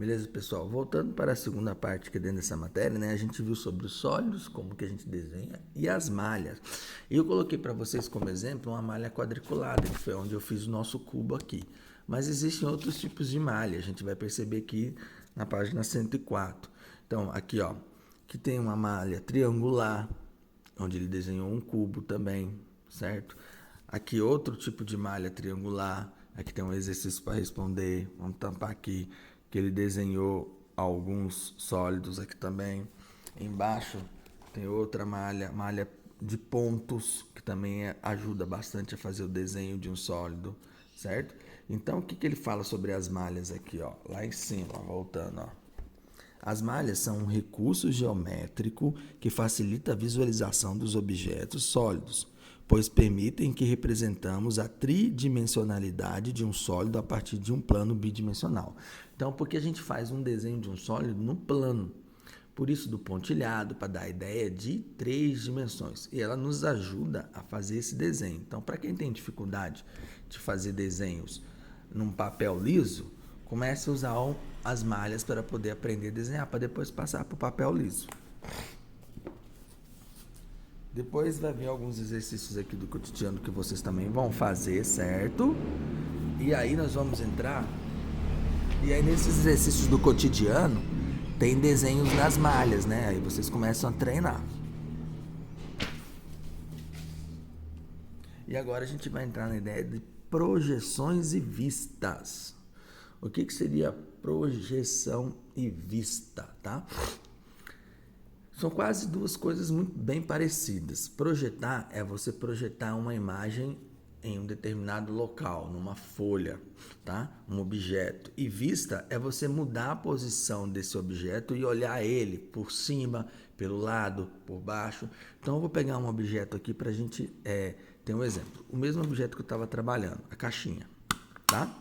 Beleza, pessoal? Voltando para a segunda parte que é dentro dessa matéria, né? A gente viu sobre os sólidos, como que a gente desenha, e as malhas. E eu coloquei para vocês como exemplo uma malha quadriculada, que foi onde eu fiz o nosso cubo aqui. Mas existem outros tipos de malha, a gente vai perceber aqui na página 104. Então, aqui, ó, que tem uma malha triangular, onde ele desenhou um cubo também, certo? Aqui outro tipo de malha triangular. Aqui tem um exercício para responder. Vamos tampar aqui que ele desenhou alguns sólidos aqui também. Embaixo tem outra malha, malha de pontos, que também ajuda bastante a fazer o desenho de um sólido, certo? Então, o que ele fala sobre as malhas aqui, ó? Lá em cima, voltando, ó. As malhas são um recurso geométrico que facilita a visualização dos objetos sólidos, pois permitem que representamos a tridimensionalidade de um sólido a partir de um plano bidimensional. Então, porque a gente faz um desenho de um sólido no plano? Por isso do pontilhado, para dar a ideia de 3 dimensões. E ela nos ajuda a fazer esse desenho. Então, para quem tem dificuldade de fazer desenhos num papel liso, comece a usar as malhas para poder aprender a desenhar, para depois passar para o papel liso. Depois vai vir alguns exercícios aqui do cotidiano que vocês também vão fazer, certo? E aí nós vamos entrar. E aí nesses exercícios do cotidiano tem desenhos nas malhas, né? Aí vocês começam a treinar. E agora a gente vai entrar na ideia de projeções e vistas. O que seria projeção e vista, tá? São quase duas coisas muito bem parecidas. Projetar é você projetar uma imagem em um determinado local, numa folha, tá? Um objeto. E vista é você mudar a posição desse objeto e olhar ele por cima, pelo lado, por baixo. Então eu vou pegar um objeto aqui para a gente ter um exemplo. O mesmo objeto que eu estava trabalhando, a caixinha, tá?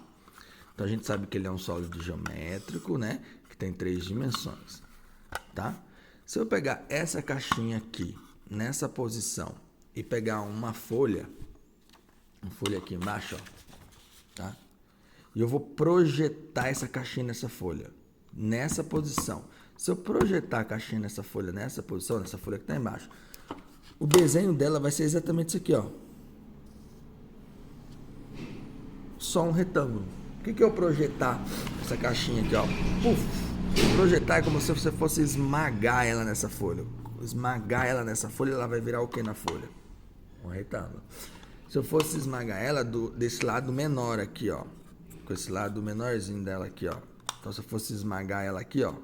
Então a gente sabe que ele é um sólido geométrico, né? Que tem 3 dimensões, tá? Se eu pegar essa caixinha aqui, nessa posição, e pegar uma folha aqui embaixo, ó, tá? E eu vou projetar essa caixinha nessa folha, nessa posição. Se eu projetar a caixinha nessa folha, nessa posição, nessa folha que está embaixo, o desenho dela vai ser exatamente isso aqui, ó. Só um retângulo. O que é eu projetar essa caixinha aqui, ó? Puf! Projetar é como se você fosse esmagar ela nessa folha. Esmagar ela nessa folha, ela vai virar o que na folha? Um retângulo. Se eu fosse esmagar ela desse lado menor aqui, ó, com esse lado menorzinho dela aqui, ó. Então, se eu fosse esmagar ela aqui, ó,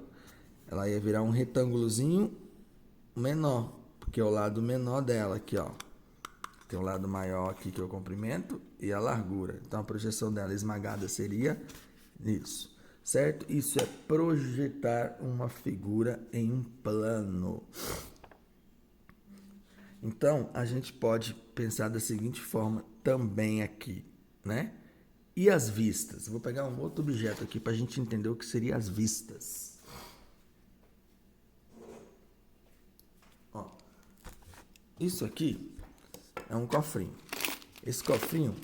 ela ia virar um retângulozinho menor, porque é o lado menor dela aqui, ó. Tem um lado maior aqui que é o comprimento e a largura. Então, a projeção dela esmagada seria isso. Certo? Isso é projetar uma figura em um plano. Então, a gente pode pensar da seguinte forma também aqui, né? E as vistas? Vou pegar um outro objeto aqui para a gente entender o que seriam as vistas. Ó, isso aqui é um cofrinho. Esse cofrinho,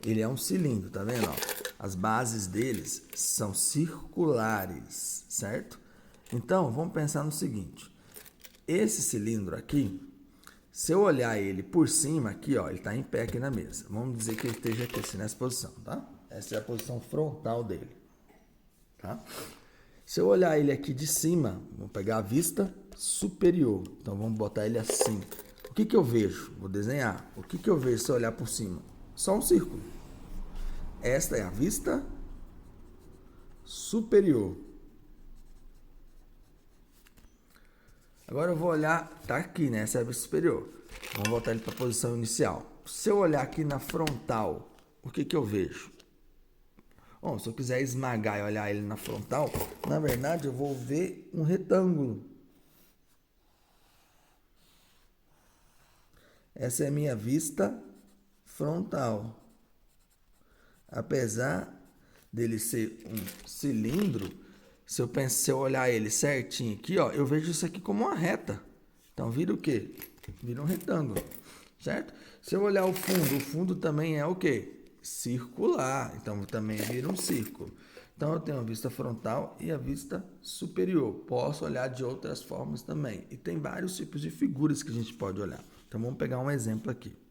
ele é um cilindro, tá vendo? Ó? As bases deles são circulares, certo? Então, vamos pensar no seguinte. Esse cilindro aqui, se eu olhar ele por cima aqui, ó, ele está em pé aqui na mesa. Vamos dizer que ele esteja aqui assim, nessa posição, tá? Essa é a posição frontal dele, tá? Se eu olhar ele aqui de cima, vamos pegar a vista superior. Então, vamos botar ele assim. O que eu vejo? Vou desenhar. O que eu vejo se eu olhar por cima? Só um círculo. Esta é a vista superior. Agora eu vou olhar, tá aqui, né? Essa é a vista superior. Vamos voltar ele para a posição inicial. Se eu olhar aqui na frontal, o que eu vejo? Bom, se eu quiser esmagar e olhar ele na frontal, na verdade eu vou ver um retângulo. Essa é a minha vista frontal. Apesar dele ser um cilindro, se eu olhar ele certinho aqui, ó, eu vejo isso aqui como uma reta. Então vira o quê? Vira um retângulo, certo? Se eu olhar o fundo também é o quê? Circular. Então também vira um círculo. Então eu tenho a vista frontal e a vista superior. Posso olhar de outras formas também. E tem vários tipos de figuras que a gente pode olhar. Então vamos pegar um exemplo aqui.